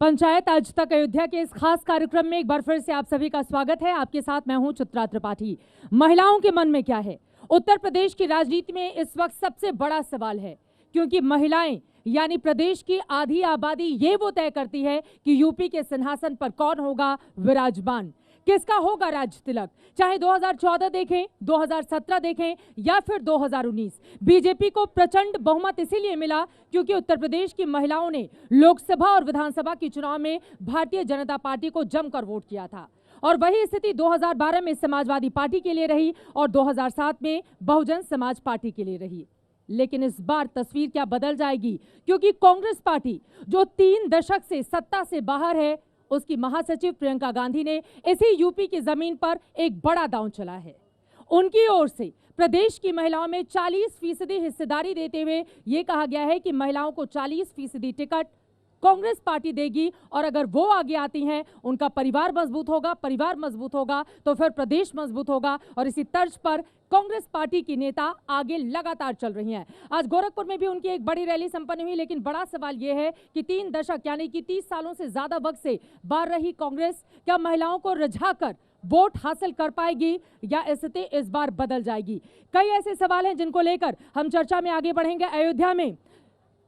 पंचायत आज तक अयोध्या के इस खास कार्यक्रम में एक बार फिर से आप सभी का स्वागत है। आपके साथ मैं हूं चित्रा त्रिपाठी। महिलाओं के मन में क्या है, उत्तर प्रदेश की राजनीति में इस वक्त सबसे बड़ा सवाल है, क्योंकि महिलाएं यानी प्रदेश की आधी आबादी ये वो तय करती है कि यूपी के सिंहासन पर कौन होगा विराजमान, किसका होगा राज तिलक। चाहे 2014 देखें, 2017 देखें या फिर 2019, बीजेपी को प्रचंड बहुमत इसीलिए मिला क्योंकि उत्तर प्रदेश की महिलाओं ने लोकसभा और विधानसभा के चुनाव में भारतीय जनता पार्टी को जमकर वोट किया था। और वही स्थिति 2012 में समाजवादी पार्टी के लिए रही और 2007 में बहुजन समाज पार्टी के लिए रही। लेकिन इस बार तस्वीर क्या बदल जाएगी, क्योंकि कांग्रेस पार्टी जो 3 दशक से सत्ता से बाहर है, उसकी महासचिव प्रियंका गांधी ने इसी यूपी की जमीन पर एक बड़ा दांव चला है। उनकी ओर से प्रदेश की महिलाओं में 40% हिस्सेदारी देते हुए यह कहा गया है कि महिलाओं को 40% टिकट कांग्रेस पार्टी देगी और अगर वो आगे आती हैं, उनका परिवार मजबूत होगा, परिवार मजबूत होगा तो फिर प्रदेश मजबूत होगा। और इसी तर्ज पर कांग्रेस पार्टी की नेता आगे लगातार चल रही हैं। आज गोरखपुर में भी उनकी एक बड़ी रैली संपन्न हुई, लेकिन बड़ा सवाल यह है कि 3 दशक यानी कि 30 सालों से ज्यादा वक्त से बाहर रही कांग्रेस क्या महिलाओं को रिझाकर वोट हासिल कर पाएगी या स्थिति इस बार बदल जाएगी। कई ऐसे सवाल हैं जिनको लेकर हम चर्चा में आगे बढ़ेंगे। अयोध्या में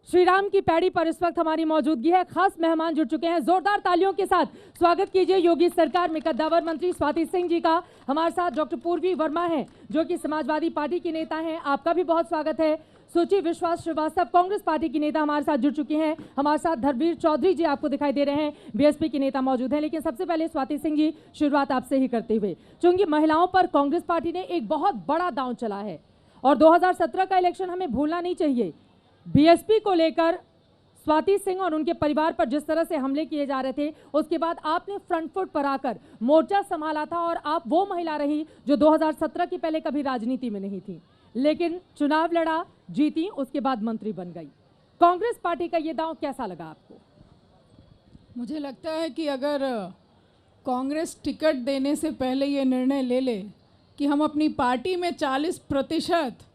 श्री राम की पैड़ी पर इस वक्त हमारी मौजूदगी है, खास मेहमान जुड़ चुके हैं। जोरदार तालियों के साथ स्वागत कीजिए योगी सरकार में कद्दावर मंत्री स्वाति सिंह जी का। हमारे साथ डॉक्टर पूर्वी वर्मा हैं जो कि समाजवादी पार्टी की नेता हैं, आपका भी बहुत स्वागत है। सुचि विश्वास श्रीवास्तव कांग्रेस पार्टी की नेता हमारे साथ जुड़ चुकी हैं। हमारे साथ धर्मवीर चौधरी जी आपको दिखाई दे रहे हैं, बीएसपी की नेता मौजूद हैं। लेकिन सबसे पहले स्वाति सिंह जी, शुरुआत आपसे ही करते हुए, चूंकि महिलाओं पर कांग्रेस पार्टी ने एक बहुत बड़ा दांव चला है और 2017 का इलेक्शन हमें भूलना नहीं चाहिए। बीएसपी को लेकर स्वाति सिंह और उनके परिवार पर जिस तरह से हमले किए जा रहे थे, उसके बाद आपने फ्रंट फुट पर आकर मोर्चा संभाला था और आप वो महिला रही जो 2017 की पहले कभी राजनीति में नहीं थी, लेकिन चुनाव लड़ा, जीती, उसके बाद मंत्री बन गई। कांग्रेस पार्टी का ये दांव कैसा लगा आपको? मुझे लगता है कि अगर कांग्रेस टिकट देने से पहले ये निर्णय ले ले कि हम अपनी पार्टी में 40%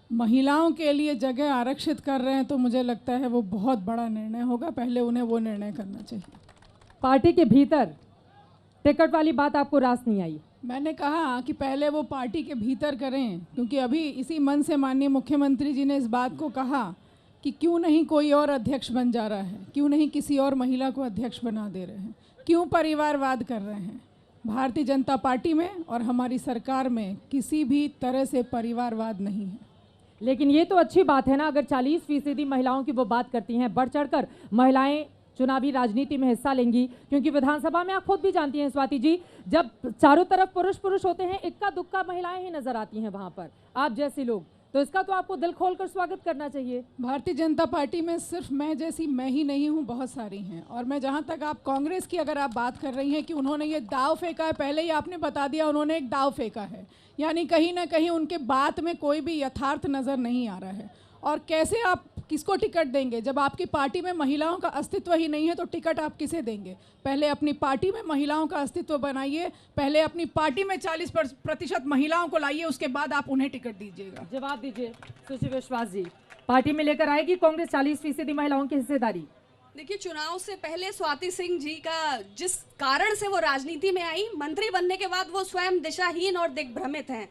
महिलाओं के लिए जगह आरक्षित कर रहे हैं, तो मुझे लगता है वो बहुत बड़ा निर्णय होगा। पहले उन्हें वो निर्णय करना चाहिए। पार्टी के भीतर टिकट वाली बात आपको रास नहीं आई? मैंने कहा कि पहले वो पार्टी के भीतर करें, क्योंकि अभी इसी मन से माननीय मुख्यमंत्री जी ने इस बात को कहा कि क्यों नहीं कोई और अध्यक्ष बन जा रहा है, क्यों नहीं किसी और महिला को अध्यक्ष बना दे रहे हैं, क्यों परिवारवाद कर रहे हैं। भारतीय जनता पार्टी में और हमारी सरकार में किसी भी तरह से परिवारवाद नहीं है। लेकिन ये तो अच्छी बात है ना, अगर 40% महिलाओं की वो बात करती हैं, बढ़ चढ़कर महिलाएं चुनावी राजनीति में हिस्सा लेंगी, क्योंकि विधानसभा में आप खुद भी जानती हैं स्वाति जी, जब चारों तरफ पुरुष पुरुष होते हैं, इक्का दुक्का महिलाएं ही नजर आती हैं वहां पर, आप जैसे लोग, तो इसका तो आपको दिल खोलकर स्वागत करना चाहिए। भारतीय जनता पार्टी में सिर्फ मैं जैसी मैं ही नहीं हूँ, बहुत सारी हैं। और मैं जहाँ तक आप कांग्रेस की अगर आप बात कर रही हैं कि उन्होंने ये दाव फेंका है, पहले ही आपने बता दिया उन्होंने एक दाव फेंका है, यानी कहीं ना कहीं उनके बात में कोई भी यथार्थ नज़र नहीं आ रहा है। और कैसे आप किसको टिकट देंगे जब आपकी पार्टी में महिलाओं का अस्तित्व ही नहीं है, तो टिकट आप किसे देंगे? पहले अपनी पार्टी में महिलाओं का अस्तित्व बनाइए, पहले अपनी पार्टी में 40% महिलाओं को लाइए, उसके बाद आप उन्हें टिकट दीजिएगा। जवाब दीजिए सुचि विश्वास जी, पार्टी में लेकर आएगी कांग्रेस 40% महिलाओं की हिस्सेदारी? देखिए, चुनाव से पहले स्वाति सिंह जी का जिस कारण से वो राजनीति में आई, मंत्री बनने के बाद वो स्वयं दिशाहीन और दिग्भ्रमित हैं।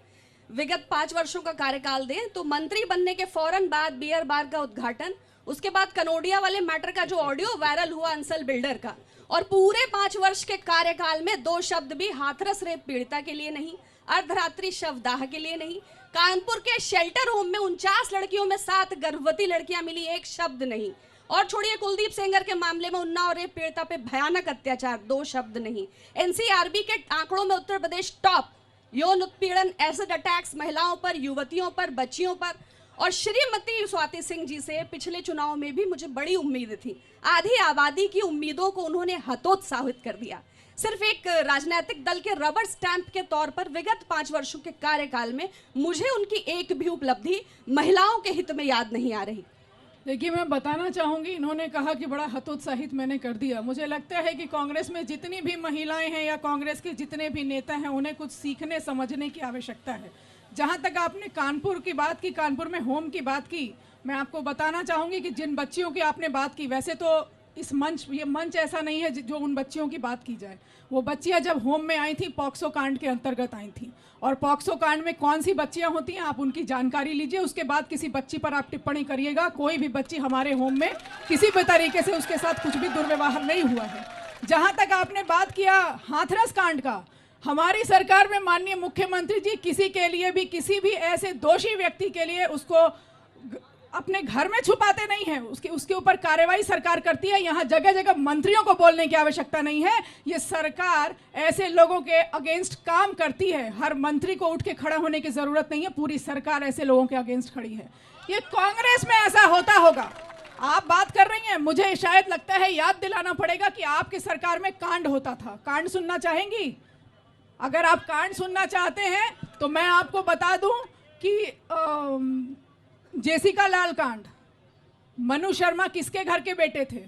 विगत 5 वर्षों का कार्यकाल दें तो मंत्री बनने के फौरन बाद बियर बार का उद्घाटन, उसके बाद कनोडिया वाले मैटर का जो ऑडियो वायरल हुआ अंसल बिल्डर का, और पूरे 5 वर्ष के कार्यकाल में 2 शब्द भी हाथरस रेप पीड़िता के लिए नहीं, अर्धरात्रि शवदाह के लिए नहीं, कानपुर के शेल्टर होम में 49 लड़कियों में 7 गर्भवती लड़कियां मिली, एक शब्द नहीं। और छोड़िए कुलदीप सेंगर के मामले में उन्नाव रेप पीड़िता पे भयानक अत्याचार, 2 शब्द नहीं। एनसीआरबी के आंकड़ों में उत्तर प्रदेश टॉप, यौन उत्पीड़न, एसिड अटैक्स महिलाओं पर, युवतियों पर, बच्चियों पर। और श्रीमती स्वाति सिंह जी से पिछले चुनाव में भी मुझे बड़ी उम्मीद थी। आधी आबादी की उम्मीदों को उन्होंने हतोत्साहित कर दिया। सिर्फ एक राजनीतिक दल के रबर स्टैंप के तौर पर विगत 5 वर्षों के कार्यकाल में मुझे उनकी एक भी उपलब्धि महिलाओं के हित में याद नहीं आ रही। देखिए, मैं बताना चाहूँगी, इन्होंने कहा कि बड़ा हतोत्साहित मैंने कर दिया। मुझे लगता है कि कांग्रेस में जितनी भी महिलाएं हैं या कांग्रेस के जितने भी नेता हैं, उन्हें कुछ सीखने समझने की आवश्यकता है। जहाँ तक आपने कानपुर की बात की, कानपुर में होम की बात की, मैं आपको बताना चाहूँगी कि जिन बच्चियों की आपने बात की, वैसे तो इस मंच, ये मंच ऐसा नहीं है जो उन बच्चियों की बात की जाए। वो बच्चियां जब होम में आई थी पॉक्सो कांड के अंतर्गत आई थी, और पॉक्सो कांड में कौन सी बच्चियां होती हैं आप उनकी जानकारी लीजिए, उसके बाद किसी बच्ची पर आप टिप्पणी करिएगा। कोई भी बच्ची हमारे होम में किसी भी तरीके से उसके साथ कुछ भी दुर्व्यवहार नहीं हुआ है। जहाँ तक आपने बात किया हाथरस कांड का, हमारी सरकार में माननीय मुख्यमंत्री जी किसी के लिए भी, किसी भी ऐसे दोषी व्यक्ति के लिए उसको अपने घर में छुपाते नहीं हैं, उसके ऊपर कार्रवाई सरकार करती है। यहाँ जगह जगह मंत्रियों को बोलने की आवश्यकता नहीं है। ये सरकार ऐसे लोगों के अगेंस्ट काम करती है। हर मंत्री को उठ के खड़ा होने की जरूरत नहीं है, पूरी सरकार ऐसे लोगों के अगेंस्ट खड़ी है। ये कांग्रेस में ऐसा होता होगा, आप बात कर रही हैं, मुझे शायद लगता है याद दिलाना पड़ेगा कि आपकी सरकार में कांड होता था। कांड सुनना चाहेंगी? अगर आप कांड सुनना चाहते हैं तो मैं आपको बता दूं कि जेसिका लाल कांड, मनु शर्मा किसके घर के बेटे थे,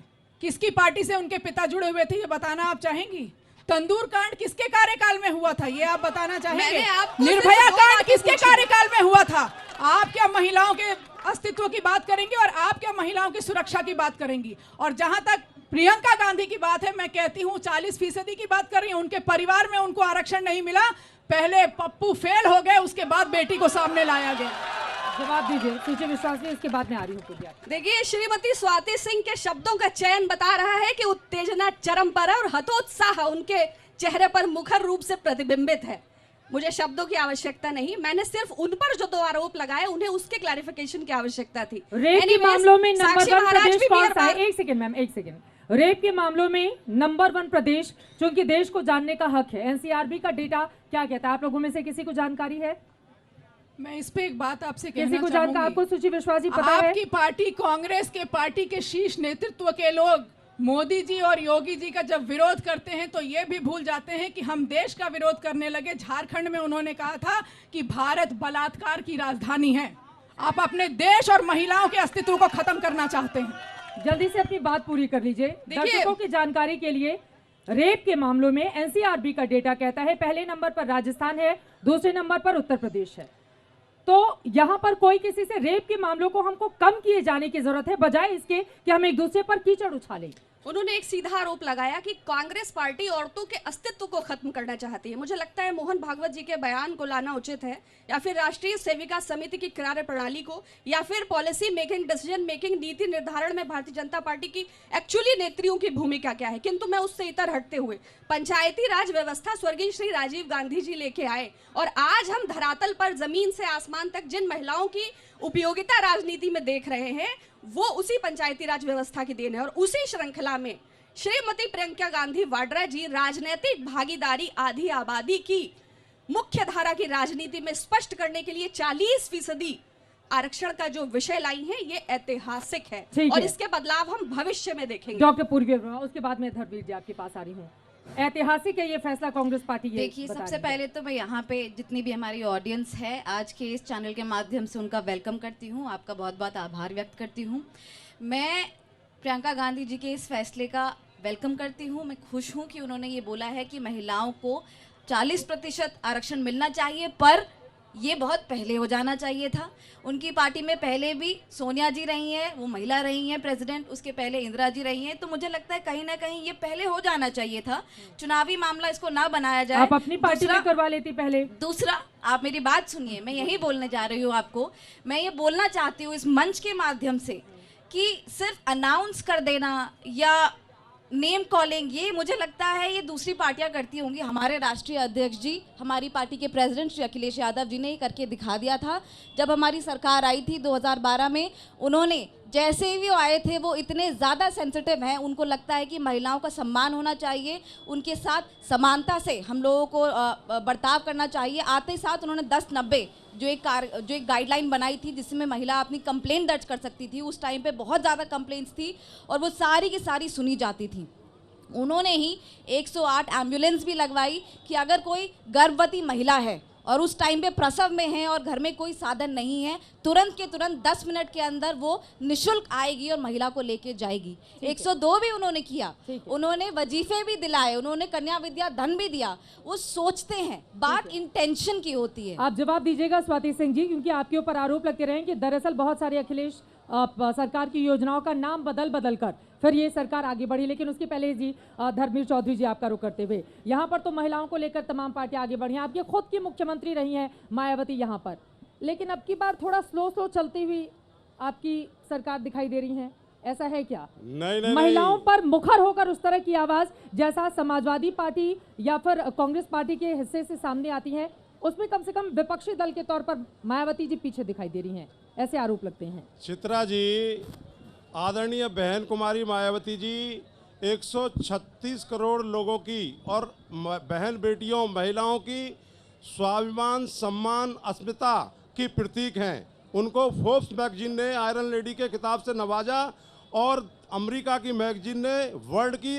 किसकी पार्टी से उनके पिता जुड़े हुए थे, ये बताना आप चाहेंगी? तंदूर कांड किसके कार्यकाल में हुआ था, ये आप बताना चाहेंगे? निर्भया कांड किसके कार्यकाल में हुआ था? आप क्या महिलाओं के अस्तित्व की बात करेंगी और आप क्या महिलाओं की सुरक्षा की बात करेंगी? और जहां तक प्रियंका गांधी की बात है, मैं कहती हूं 40% की बात कर रही हूं, उनके परिवार में उनको आरक्षण नहीं मिला। पहले पप्पू फेल हो गए, उसके बाद बेटी को सामने लाया गया। जवाब दीजिए सुचि विश्वास जी, इसके बाद में आ रही हूँ। देखिए, श्रीमती स्वाति सिंह के शब्दों का चयन बता रहा है कि उत्तेजना चरम पर है और हतोत्साह उनके चेहरे पर मुखर रूप से प्रतिबिंबित है। मुझे शब्दों की आवश्यकता नहीं, मैंने सिर्फ उन पर जो 2 आरोप लगाए उन्हें उसके क्लैरिफिकेशन की आवश्यकता थी। रेप के मामलों में नंबर 1 प्रदेश कौन सा है? एक सेकंड मैम, एक सेकंड। रेप के मामलों में नंबर 1 प्रदेश, क्योंकि देश को जानने का हक है। एनसीआरबी का डेटा क्या कहता है? आप लोगों में से किसी को जानकारी है? मैं इस पे एक बात आपसे किसी कहना को जानकारी? आपको सुचि विश्वास जी पता है? आपकी पार्टी कांग्रेस के पार्टी के शीर्ष नेतृत्व के लोग मोदी जी और योगी जी का जब विरोध करते हैं तो ये भी भूल जाते हैं कि हम देश का विरोध करने लगे। झारखंड में उन्होंने कहा था कि भारत बलात्कार की राजधानी है। आप अपने देश और महिलाओं के अस्तित्व को खत्म करना चाहते हैं। जल्दी से अपनी बात पूरी कर लीजिए। दर्शकों की जानकारी के लिए, रेप के मामलों में एनसीआरबी का डेटा कहता है पहले नंबर पर राजस्थान है, दूसरे नंबर पर उत्तर प्रदेश है। तो यहाँ पर कोई किसी से रेप के मामलों को हमको कम किए जाने की जरूरत है, बजाय इसके कि हम एक दूसरे पर कीचड़ उछालें। उन्होंने एक सीधा आरोप लगाया कि कांग्रेस पार्टी औरतों के अस्तित्व को खत्म करना चाहती है। मुझे लगता है मोहन भागवत जी के बयान को लाना उचित है, या फिर राष्ट्रीय सेविका समिति की कार्य प्रणाली को, या फिर पॉलिसी मेकिंग, डिसीजन मेकिंग, नीति निर्धारण में भारतीय जनता पार्टी की एक्चुअली नेत्रियों की भूमिका क्या है। किंतु मैं उससे इतर हटते हुए पंचायती राज व्यवस्था स्वर्गीय श्री राजीव गांधी जी लेके आए, और आज हम धरातल पर जमीन से आसमान तक जिन महिलाओं की उपयोगिता राजनीति में देख रहे हैं वो उसी पंचायती राज व्यवस्था की देन है। और उसी श्रृंखला में श्रीमती प्रियंका गांधी वाड्रा जी राजनीतिक भागीदारी आधी आबादी की मुख्य धारा की राजनीति में स्पष्ट करने के लिए 40% आरक्षण का जो विषय लाई है, ये ऐतिहासिक है और इसके बदलाव हम भविष्य में देखेंगे। डॉक्टर पूर्वी, उसके बाद में धर्मवीर जी आपके पास आ रही हूँ। ऐतिहासिक है ये फैसला कांग्रेस पार्टी। देखिए, सबसे पहले तो मैं यहाँ पे जितनी भी हमारी ऑडियंस है आज के इस चैनल के माध्यम से उनका वेलकम करती हूँ, आपका बहुत बहुत आभार व्यक्त करती हूँ। मैं प्रियंका गांधी जी के इस फैसले का वेलकम करती हूँ। मैं खुश हूँ कि उन्होंने ये बोला है कि महिलाओं को 40% आरक्षण मिलना चाहिए, पर ये बहुत पहले हो जाना चाहिए था। उनकी पार्टी में पहले भी सोनिया जी रही हैं, वो महिला रही हैं प्रेसिडेंट, उसके पहले इंदिरा जी रही हैं। तो मुझे लगता है कहीं ना कहीं ये पहले हो जाना चाहिए था। चुनावी मामला इसको ना बनाया जाए। आप अपनी पार्टी में करवा लेती पहले। दूसरा, आप मेरी बात सुनिए, मैं यही बोलने जा रही हूँ आपको। मैं ये बोलना चाहती हूँ इस मंच के माध्यम से कि सिर्फ अनाउंस कर देना या नेम कॉलिंग, ये मुझे लगता है ये दूसरी पार्टियां करती होंगी। हमारे राष्ट्रीय अध्यक्ष जी, हमारी पार्टी के प्रेसिडेंट श्री अखिलेश यादव जी ने ही करके दिखा दिया था। जब हमारी सरकार आई थी 2012 में, उन्होंने जैसे ही वो आए थे वो इतने ज़्यादा सेंसिटिव हैं, उनको लगता है कि महिलाओं का सम्मान होना चाहिए, उनके साथ समानता से हम लोगों को बर्ताव करना चाहिए। आते ही साथ उन्होंने 1090 जो एक गाइडलाइन बनाई थी जिसमें महिला अपनी कंप्लेंट दर्ज कर सकती थी। उस टाइम पे बहुत ज़्यादा कंप्लेंट्स थी और वो सारी की सारी सुनी जाती थी। उन्होंने ही 108 एम्बुलेंस भी लगवाई कि अगर कोई गर्भवती महिला है और उस टाइम पे प्रसव में है और घर में कोई साधन नहीं है, तुरंत के तुरंत 10 मिनट के अंदर वो निःशुल्क आएगी और महिला को लेके जाएगी। 102 भी उन्होंने किया, उन्होंने वजीफे भी दिलाए, उन्होंने कन्या विद्या धन भी दिया। वो सोचते हैं, बात इंटेंशन की होती है। आप जवाब दीजिएगा स्वाति सिंह जी, क्योंकि आपके ऊपर आरोप लगते रहे कि दरअसल बहुत सारे अखिलेश सरकार की योजनाओं का नाम बदल कर फिर ये सरकार आगे बढ़ी। लेकिन उसके पहले जी धर्मवीर चौधरी जी आपका रुख करते हुए, यहाँ पर तो महिलाओं को लेकर तमाम पार्टियां आगे बढ़ी हैं, आपकी खुद की मुख्यमंत्री रही हैं मायावती यहाँ पर, लेकिन अब की बार थोड़ा स्लो चलती हुई आपकी सरकार दिखाई दे रही है, ऐसा है क्या? नहीं, महिलाओं पर मुखर होकर उस तरह की आवाज जैसा समाजवादी पार्टी या फिर कांग्रेस पार्टी के हिस्से से सामने आती है, उसमें कम से कम विपक्षी दल के तौर पर मायावती जी पीछे दिखाई दे रही हैं, ऐसे आरोप लगते हैं। चित्रा जी, आदरणीय बहन कुमारी मायावती जी 136 करोड़ लोगों की और बहन बेटियों महिलाओं की स्वाभिमान, सम्मान, अस्मिता की प्रतीक हैं। उनको फोर्ब्स मैगजीन ने आयरन लेडी के खिताब से नवाजा और अमेरिका की मैगजीन ने वर्ल्ड की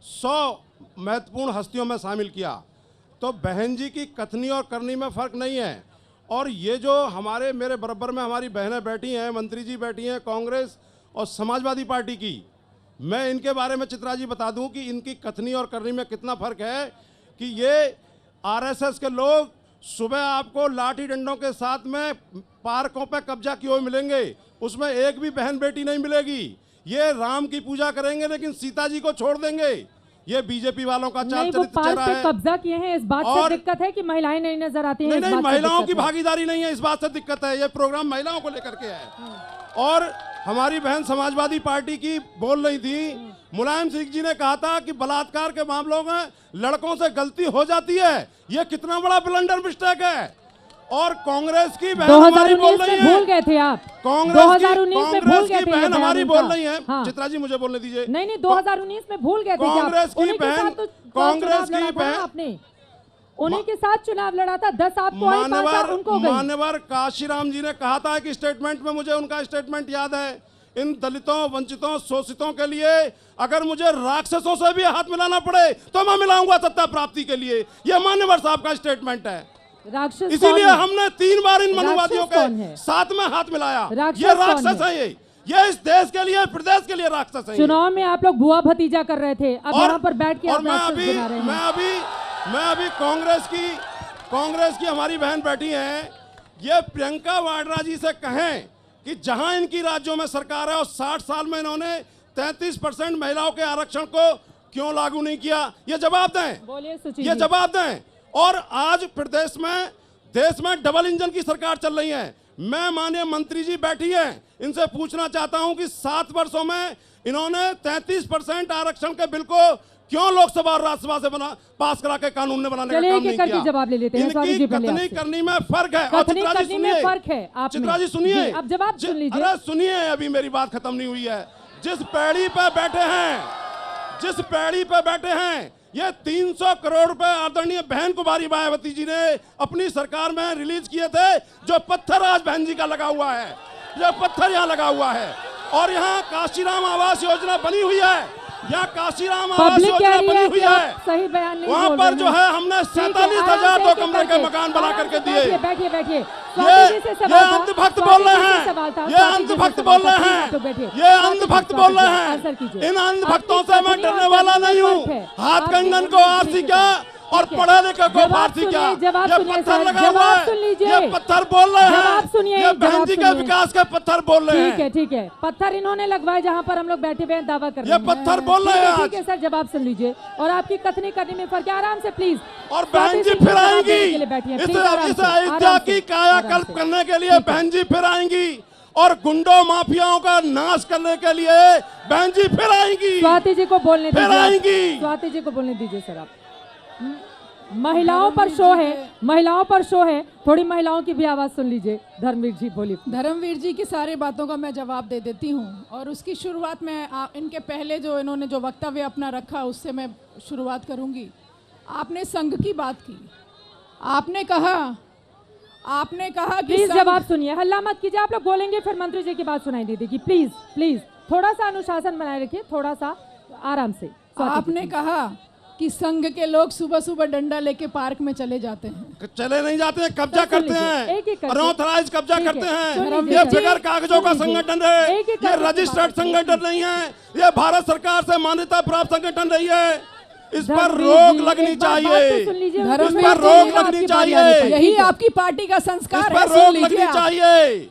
100 महत्वपूर्ण हस्तियों में शामिल किया। तो बहन जी की कथनी और करनी में फ़र्क नहीं है। और ये जो मेरे बराबर में हमारी बहनें बैठी हैं, मंत्री जी बैठी हैं कांग्रेस और समाजवादी पार्टी की, मैं इनके बारे में चित्रा जी बता दूं कि इनकी कथनी और करनी में कितना फ़र्क है कि ये आरएसएस के लोग सुबह आपको लाठी डंडों के साथ में पार्कों पे कब्जा किए हुए मिलेंगे, उसमें एक भी बहन बेटी नहीं मिलेगी। ये राम की पूजा करेंगे लेकिन सीता जी को छोड़ देंगे। ये बीजेपी वालों का चाल चरित्र चेहरा है। कब्जा किए हैं, इस बात से दिक्कत है कि महिलाएं नहीं नजर आती हैं? नहीं, महिलाओं की भागीदारी नहीं है, इस बात से दिक्कत है। ये प्रोग्राम महिलाओं को लेकर के है। और हमारी बहन समाजवादी पार्टी की बोल रही थी, मुलायम सिंह जी ने कहा था कि बलात्कार के मामलों में लड़कों से गलती हो जाती है। ये कितना बड़ा ब्लंडर मिस्टेक है। और कांग्रेस की बहन हमारी बोल रही है, भूल गए थे आप, कांग्रेस की बहन हमारी बोल रही है। हाँ। चित्रा जी मुझे बोलने दीजिए। नहीं, 2019 में भूल गए थे कांग्रेस की बहन, आपने उन्हीं के साथ चुनाव लड़ा था, 10 आपको आई, 5 उनको गई। मान्यवर काशीराम जी ने कहा था कि स्टेटमेंट में, मुझे उनका स्टेटमेंट याद है, इन दलितों, वंचितों, शोषितों के लिए अगर मुझे राक्षसों से भी हाथ मिलाना पड़े तो मैं मिलाऊंगा सत्ता प्राप्ति के लिए। ये मान्यवर साहब का स्टेटमेंट है। राक्षस इसीलिए हमने 3 बार इन मनुवादियों के साथ में हाथ मिलाया। ये राक्षस है, ये इस देश के लिए, प्रदेश के लिए राक्षस है। चुनाव में आप लोग बुआ भतीजा कर रहे थे, अब यहाँ पर बैठ के मैं अभी कांग्रेस की हमारी बहन बैठी हैं, ये प्रियंका वाड्रा जी से कहें कि जहां इनकी राज्यों में सरकार है और 60 साल में इन्होंने 33% महिलाओं के आरक्षण को क्यों लागू नहीं किया, ये जवाब दें। बोलिए, ये जवाब दें। और आज प्रदेश में, देश में डबल इंजन की सरकार चल रही है। मैं माननीय मंत्री जी बैठी हैं, इनसे पूछना चाहता हूं कि 7 वर्षों में इन्होंने 33% आरक्षण के बिल को क्यों लोकसभा और राज्यसभा से पास करा के कानून ने बनाने का काम नहीं किया। जवाब ले लेते हैं। इनकी कथनी करनी में फर्क है। कथनी करनी में फर्क है। चित्रा जी सुनिए, अब जवाब सुन लीजिए। अरे सुनिए, अभी मेरी बात खत्म नहीं हुई है। जिस पैड़ी पे बैठे हैं ये 300 करोड़ रुपए आदरणीय बहन कुमारी मायावती जी ने अपनी सरकार में रिलीज किए थे, जो पत्थर आज बहन जी का लगा हुआ है, जो पत्थर यहाँ लगा हुआ है। और यहाँ काशीराम आवास योजना बनी हुई है, यहाँ काशीराम आवास योजना बनी हुई है, सही बयान नहीं, वहाँ पर जो है हमने 47,000 2 कमरे के मकान बना करके दिए। बैठिए। ये अंधभक्त बोल रहे हैं, ये अंधभक्त बोल रहे हैं, ये अंधभक्त बोल रहे हैं। इन अंधभक्तों से मैं डरने वाला नहीं हूँ। हाथ कंगन को आरती क्या और पढ़े लिखे को पारसी क्या, ये पत्थर लगा हुआ है, ये पत्थर बोल रहे हैं, ये बहन जी के विकास के पत्थर बोल रहे हैं। ठीक है, पत्थर इन्होंने लगवाए जहाँ पर हम लोग बैठे हुए दावा कर रहे हैं, ये पत्थर बोल रहे हैं। ठीक है सर, जवाब सुन लीजिए। और आपकी कथनी करने में फर्क है, आराम से प्लीज। और बहन जी फिर आएंगी, इस अयोध्या की कायाकल्प करने के लिए बहन जी फिर आएंगी, और गुंडों माफियाओं का नाश करने के लिए बहन जी फिर आएंगी। स्वाति जी को बोलने फिर आएंगी, स्वाति जी को बोलने दीजिए सर। आप महिलाओं पर शो है, महिलाओं पर शो है, थोड़ी महिलाओं की भी आवाज सुन लीजिए। धर्मवीर जी बोलिए। धर्मवीर जी की सारी बातों का मैं जवाब दे देती हूँ, और उसकी शुरुआत में इनके पहले जो इन्होंने जो वक्तव्य अपना रखा उससे मैं शुरुआत करूँगी। आपने संघ की बात की, आपने कहा कि प्लीज जवाब सुनिए, हल्ला मत कीजिए। आप लोग बोलेंगे फिर मंत्री जी की बात सुनाई नहीं देगी। प्लीज थोड़ा सा अनुशासन बनाए रखिए, थोड़ा सा आराम से। आपने कहा कि संघ के लोग सुबह सुबह डंडा लेके पार्क में चले जाते हैं। चले नहीं जाते हैं, कब्जा करते हैं, अनऑथराइज्ड कब्जा करते हैं। ये बगैर कागजों का संगठन है, ये रजिस्टर्ड संगठन नहीं है, ये भारत सरकार से मान्यता प्राप्त संगठन नहीं है। इस पर रोक लगनी चाहिए, इस पर रोक लगनी चाहिए। यही आपकी पार्टी का संस्कार है, इस पर रोक लगनी चाहिए।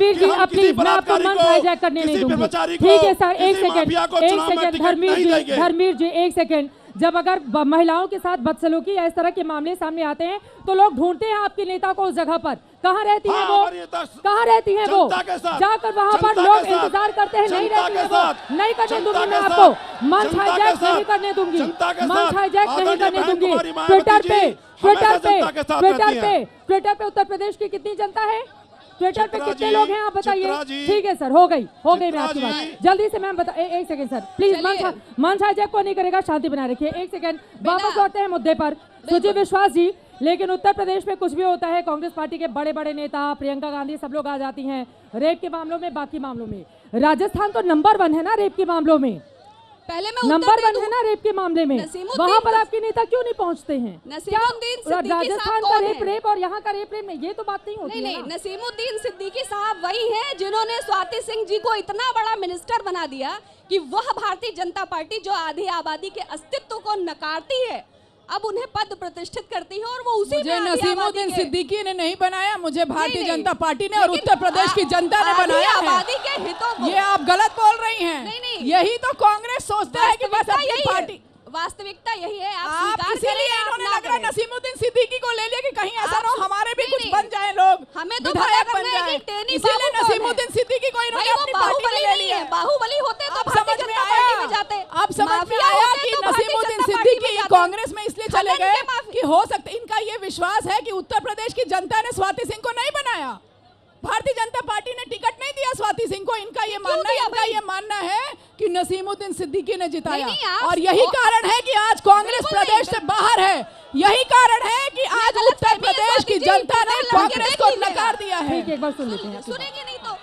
धर्मवीर कि जी हम अपनी किसी मैं आपको बलात्कारी मंच को, हाईजैक करने नहीं किसी दूंगी। ब्रह्मचारी को, ठीक है सर, एक किसी सेकंड, माफिया को एक चुनाव में सेकंड, टिकट नहीं देंगे। धर्मवीर जी एक सेकंड। जब अगर महिलाओं के साथ बदसलूकी या इस तरह के मामले सामने आते हैं तो लोग ढूंढते हैं आपके नेता को उस जगह पर। कहाँ रहती है वो, कहाँ रहती है वो? जाकर वहां पर लोग इंतजार करते हैं, नहीं रहती है वो। नहीं करने दूंगी मैं आपको, मंच हाईजैक नहीं करने दूंगी, मंच हाईजैक नहीं करने दूंगी। ट्विटर पे उत्तर प्रदेश की कितनी जनता है? ट्विटर पे कितने लोग हैं आप बताइए। ठीक है सर, हो गई मैं आपकी बात। जल्दी से मैम बता, एक सेकंड सर प्लीज, मंच हाईजैक को नहीं करेगा, शांति बनाए रखिए। एक सेकंड, वापस लौटते हैं मुद्दे पर। सुजय विश्वास जी, लेकिन उत्तर प्रदेश में कुछ भी होता है, कांग्रेस पार्टी के बड़े बड़े नेता, प्रियंका गांधी, सब लोग आ जाती हैं रेप के मामलों में, बाकी मामलों में। राजस्थान तो नंबर 1 है ना रेप के मामलों में, पहले मैं नंबर 1 है ना रेप के मामले में। वहाँ पर आपके नेता क्यों नहीं पहुँचते हैं? राजस्थान का रेप और यहाँ का रेप में ये तो बात नहीं होती। नहीं, नसीमुद्दीन सिद्दीकी साहब वही हैं जिन्होंने स्वाति सिंह जी को इतना बड़ा मिनिस्टर बना दिया कि वह भारतीय जनता पार्टी जो आधी आबादी के अस्तित्व को नकारती है, अब उन्हें पद प्रतिष्ठित करती है और वो उसी मुझे नसीमुद्दीन सिद्दीकी ने नहीं बनाया, मुझे भारतीय जनता पार्टी ने और उत्तर प्रदेश की जनता ने बनाया है। आबादी के हितों को ये आप गलत बोल रही हैं। नहीं, यही तो कांग्रेस सोचता है कि बस अपनी पार्टी, वास्तविकता यही है। आप इसीलिए इन्होंने लग रहा है नसीमुद्दीन सिद्दीकी को ले लिया कि कहीं ऐसा ना हो हमारे भी कुछ बन जाए लोग, हमें तो विधायक बन जाए, इसीलिए नसीमुद्दीन सिद्दीकी को इन्होंने अपनी पार्टी में ले लिया। बाहुबली होते तो समझ में आया, अब समझ में आया कि नसीमुद्दीन सिद्दीकी कांग्रेस में इसलिए चले गए कि हो सकता, इनका ये विश्वास है कि उत्तर प्रदेश की जनता ने स्वाति सिंह को नहीं बनाया, भारतीय जनता पार्टी ने टिकट नहीं दिया स्वाति सिंह को। इनका ये मानना है कि नसीमुद्दीन सिद्दीकी ने जिताया, और यही कारण है कि आज कांग्रेस प्रदेश से बाहर है। यही कारण है कि आज उत्तर प्रदेश की जनता ने कांग्रेस को नकार दिया है। एक बार सुन लेते हैं। सुनेंगी नहीं तो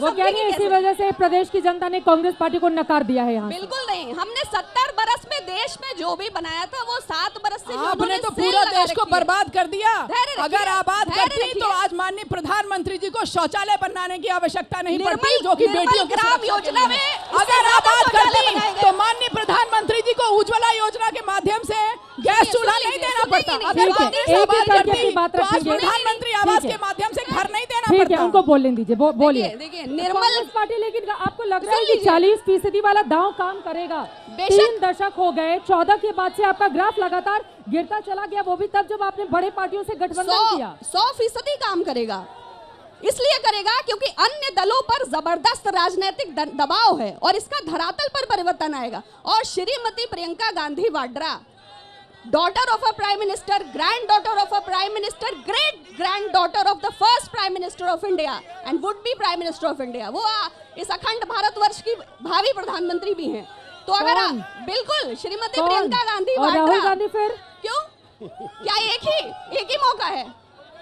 वो कह रही है इसी वजह से प्रदेश की जनता ने कांग्रेस पार्टी को नकार दिया है यहाँ। बिल्कुल नहीं, हमने 70 बरस में देश में जो भी बनाया था वो 7 बरस से आपने तो पूरा देश को बर्बाद कर दिया। अगर आबाद करती तो आज माननीय प्रधानमंत्री जी को शौचालय बनाने की आवश्यकता नहीं पड़ती, जो कि बेटियों की ग्राम योजना में अगर आबाद करती तो माननीय प्रधानमंत्री जी को उज्ज्वला योजना के माध्यम से गैस चूल्हा नहीं देना पड़ता। अगर कांग्रेस आबाद करती तो आज प्रधानमंत्री आवास के माध्यम से घर नहीं देना पड़ता। ठीक है, उनको बोलने दीजिए, बोलिए। देखिए निर्मल पार्टी, लेकिन आपको लग रहा है कि 40% वाला दांव काम करेगा? 3 दशक हो गए, 14 के बाद से आपका ग्राफ लगातार गिरता चला गया, वो भी तब जब आपने बड़े पार्टियों से गठबंधन किया। 100% काम करेगा, इसलिए करेगा क्योंकि अन्य दलों पर जबरदस्त राजनीतिक दबाव है और इसका धरातल पर परिवर्तन आएगा। और Shrimati Priyanka Gandhi Vadra, daughter of a prime minister, grand daughter of a prime minister, great grand daughter of the first prime minister of India and would be prime minister of India, वो इस अखंड भारतवर्ष की भावी प्रधानमंत्री भी हैं। तो अगर बिल्कुल श्रीमती प्रियंका गांधी वाड्रा, राहुल गांधी फिर क्यों? क्या एक ही मौका है?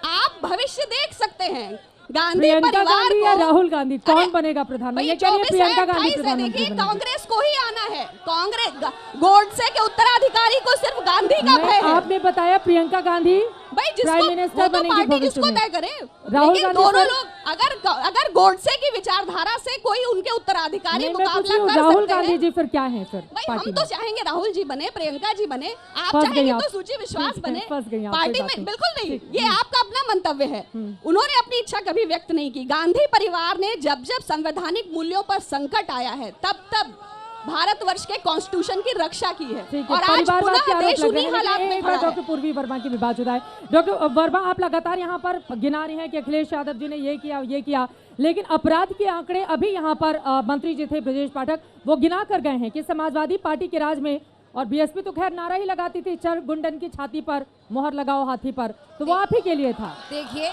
आप भविष्य देख सकते हैं। गांधी परिवार या राहुल गांधी कौन बनेगा प्रधानमंत्री? ये कह रही है प्रियंका गांधी प्रधानमंत्री बनेगी। कांग्रेस को ही आना है। कांग्रेस गोडसे के उत्तराधिकारी को सिर्फ गांधी का भय है। आपने बताया प्रियंका गांधी भाई प्राइम मिनिस्टर बनेगी भविष्य में। तय करे। राहुल गांधी दोनों लोग अगर गोडसे की विचारधारा से कोई उनके उत्तराधिकारी मुकाबला कर सकते हैं। राहुल गांधी जी फिर क्या है फिर? भाई हम तो चाहेंगे राहुल जी बने, प्रियंका जी बने, आप चाहेंगे तो सुची विश्वास बने पार्टी में। बिल्कुल नहीं, ये आपका अपना मंतव्य है। उन्होंने अपनी इच्छा कभी व्यक्त नहीं की। गांधी परिवार ने जब जब संवैधानिक मूल्यों पर संकट आया है तब तब भारतवर्ष के कॉन्स्टिट्यूशन की रक्षा की है। और आज पुनः देश उन्हीं हालात में खड़ा है। डॉक्टर पूर्वी वर्मा की भी बात जुदा है। डॉक्टर वर्मा, आप लगातार यहाँ पर गिना रहे हैं कि अखिलेश यादव जी ने ये किया, लेकिन अपराध के आंकड़े अभी यहाँ पर मंत्री जी थे ब्रजेश पाठक, वो गिना कर गए हैं कि समाजवादी पार्टी के राज में, और बीएसपी तो खैर नारा ही लगाती थी, चर गुंडन की छाती पर मोहर लगाओ हाथी पर, तो वो आप ही के लिए था। देखिए,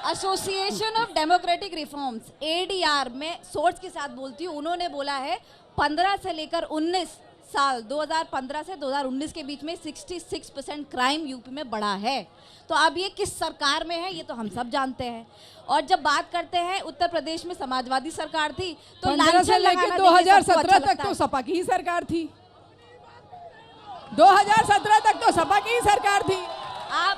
association of democratic reforms ADR में सोर्स के साथ बोलती हूँ, उन्होंने बोला है 15 से लेकर 19 साल 2015 से 2019 के बीच में 66% क्राइम यूपी में बढ़ा है। तो अब ये किस सरकार में है ये तो हम सब जानते हैं। और जब बात करते हैं उत्तर प्रदेश में समाजवादी सरकार थी तो 15 से लेकर 2017 तक तो सपा की ही सरकार थी। 2017 तक तो सपा की ही सरकार थी। आप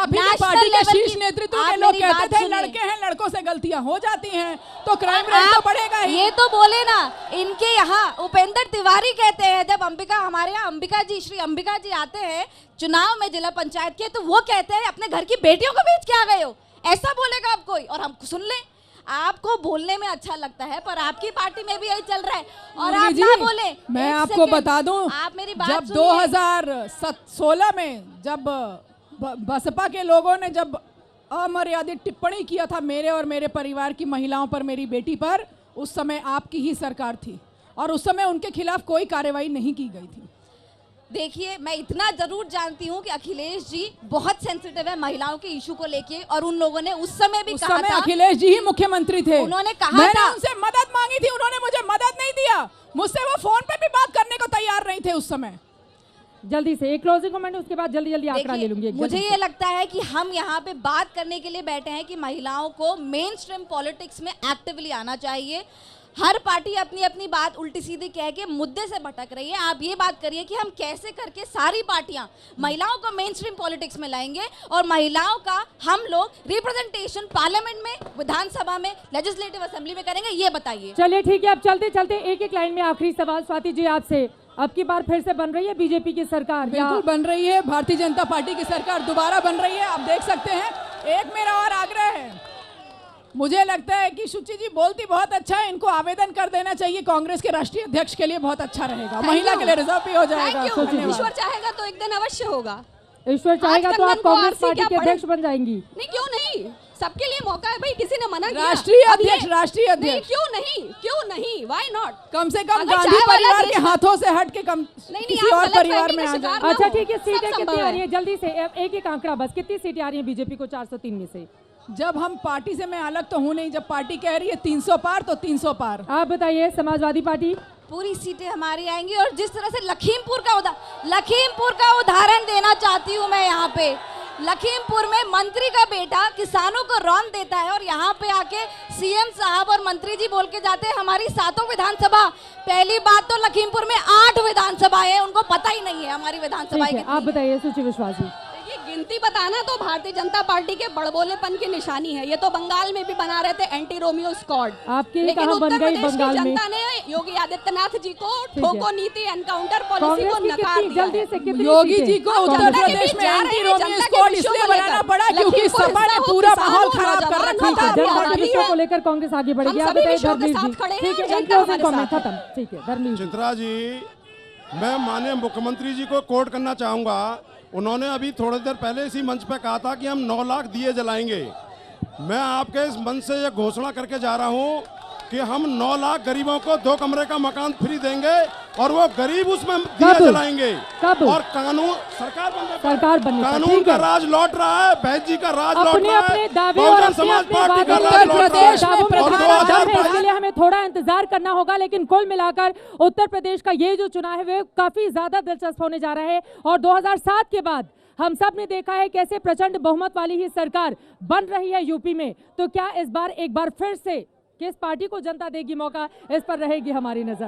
भी पार्टी के शीर्ष नेतृत्व के लोग कहते थे लड़के हैं, लड़कों से गलतियां हो जाती हैं तो क्राइम रेट तो बढ़ेगा ही। ये तो बोले ना, इनके यहाँ उपेंद्र तिवारी कहते हैं, जब हमारे यहाँ अंबिका जी, श्री अंबिका जी आते हैं चुनाव में जिला पंचायत के, तो वो कहते हैं अपने घर की बेटियों को बेच के आ गए हो, ऐसा बोलेगा अब कोई? और हम सुन ले, आपको बोलने में अच्छा लगता है पर आपकी पार्टी में भी यही चल रहा है और मुरली आप जी, ना बोले। मैं एक आपको सेकंड, बता दूं, आप मेरी बात जब सुनिए। 2016 में जब बसपा के लोगों ने जब अमर्यादित टिप्पणी किया था मेरे और मेरे परिवार की महिलाओं पर, मेरी बेटी पर, उस समय आपकी ही सरकार थी और उस समय उनके खिलाफ कोई कार्रवाई नहीं की गई थी। देखिए, मैं इतना जरूर जानती हूँ कि अखिलेश जी बहुत सेंसिटिव है महिलाओं के इशू को लेके और उन लोगों ने उस समय भी उस कहा समय था। अखिलेश जी ही मुख्यमंत्री थे। उन्होंने कहा मैंने था उनसे मदद मांगी थी, उन्होंने मुझे मदद नहीं दिया। मुझसे वो फोन पे भी बात करने को तैयार नहीं थे उस समय। जल्दी से एक क्लोजिंग कमेंट, उसके बाद जल्दी जल्दी आंकड़ा ले लूंगी। मुझे ये लगता है कि हम यहाँ पे बात करने के लिए बैठे हैं कि महिलाओं को मेन स्ट्रीम पॉलिटिक्स में एक्टिवली आना चाहिए। हर पार्टी अपनी अपनी बात उल्टी सीधी कह के मुद्दे से भटक रही है। आप ये बात करिए कि हम कैसे करके सारी पार्टियां महिलाओं को मेन स्ट्रीम पॉलिटिक्स में लाएंगे और महिलाओं का हम लोग रिप्रेजेंटेशन पार्लियामेंट में, विधानसभा में, लेजिस्लेटिव असेंबली में करेंगे, ये बताइए। चलिए ठीक है, अब चलते चलते एक एक लाइन में आखिरी सवाल स्वाति जी आपसे। अब की बार फिर से बन रही है बीजेपी की सरकार? बिल्कुल बन रही है, भारतीय जनता पार्टी की सरकार दोबारा बन रही है। आप देख सकते हैं। एक मेरा और आग्रह है, मुझे लगता है कि शुचि जी बोलती बहुत अच्छा है, इनको आवेदन कर देना चाहिए कांग्रेस के राष्ट्रीय अध्यक्ष के लिए, बहुत अच्छा रहेगा। महिला के लिए रिजर्व भी हो जाएगा। धन्यवाद। ईश्वर चाहेगा तो एक दिन अवश्य होगा। ईश्वर चाहेगा आज तो आप कंगन को कांग्रेस आरसी पार्टी क्या के पड़े? अध्यक्ष बन जाएंगी? नहीं, क्यों नहीं, सबके लिए मौका है भाई, किसी ने मना किया? राष्ट्रीय अब ये- अध्यक्ष, राष्ट्रीय नहीं, अध्यक्ष। क्यों नहीं, व्हाई नॉट? कम से कम अगर गांधी चाय वाला परिवार देश के में- हाथों से हट के कम नहीं, किसी आप और गलत परिवार फहमी में का आ शिकार जाए। ना अच्छा हो। ठीक है, सब सीटें संभव कितनी आ है। रही है? जल्दी से एक एक आंकड़ा बस, कितनी सीटें आ रही है बीजेपी को 403 में से? जब हम पार्टी से, मैं अलग तो हूं नहीं, जब पार्टी कह रही है 300 पार तो 300 पार। आप बताइए, समाजवादी पार्टी? पूरी सीटें हमारी आएंगी और जिस तरह से लखीमपुर का उदाहरण देना चाहती हूँ मैं यहाँ पे। लखीमपुर में मंत्री का बेटा किसानों को रौन देता है और यहाँ पे आके सीएम साहब और मंत्री जी बोल के जाते हैं हमारी 7 विधानसभा। पहली बात तो लखीमपुर में 8 विधानसभा है, उनको पता ही नहीं है हमारी विधानसभा ठीक है, आप बताइए सुचि विश्वास जी। ये गिनती बताना तो भारतीय जनता पार्टी के बड़बोलेपन की निशानी है। ये तो बंगाल में भी बना रहे थे एंटी रोमियो स्क्वाड। आपके लेकिन कहाँ बन उत्तर गई प्रदेश की बंगाल में? जनता ने योगी आदित्यनाथ जी को है। ठोको नीति, एनकाउंटर पॉलिसी कांग्रेस को की नकार कितनी दिया जल्दी है। से कितनी योगी सीटें? जी को हम उत्तर जनता के प्रदेश बीच में जा रहे एंटी हैं, रोमियो जनता के स्क्वाड विषयों इसलिए को बनाना लेकर। पड़ा क्योंकि लखीमपुर सपा ने हिंसा हो, पूरा किसानों माहौल को, खराब कर नौजवानों रखा को, था। जनता के आबादी विषयों है। को लेकर कांग्रेस आगे बढ़ेगी। हम आप सभी बताइए विषयों के धर्मवीर साथ जी। खड़े हैं, ठीक है, जनता एक क्लोजिंग हमारे कमेंट साथ है। खत्म। ठीक है, धर्मवीर जी। चित्रा जी, मैं माननीय मुख्यमंत्री जी को कोट करना चाहूँगा। उन्होंने अभी थोड़ी देर पहले इसी मंच पे कहा था कि हम 9 लाख दिए जलाएंगे। मैं आपके इस मंच से ये घोषणा करके जा रहा हूँ कि हम 9 लाख गरीबों को 2 कमरे का मकान फ्री देंगे और वो गरीब उसमें दिए कब? जलाएंगे। कब? और कानून सरकार बनने पर- सरकार बनने पर, कानून ठीक का है। राज लौट रहा है, बहन जी का राज लौट अपने रहा अपने है, दावे और बहुजन अपने समाज अपने पार्टी का वादे राज उत्तर लौट रहा प्रदेश में है। और प्रधानमंत्री 2022 इसके लिए हमें थोड़ा इंतजार करना होगा, लेकिन कुल मिलाकर उत्तर प्रदेश का ये जो चुनाव है वो काफी ज्यादा दिलचस्प होने जा रहा है। और 2007 के बाद हम सब ने देखा है कैसे प्रचंड बहुमत वाली ही सरकार बन रही है यूपी में। तो क्या इस बार एक बार फिर से किस पार्टी को जनता देगी मौका, इस पर रहेगी हमारी नजर।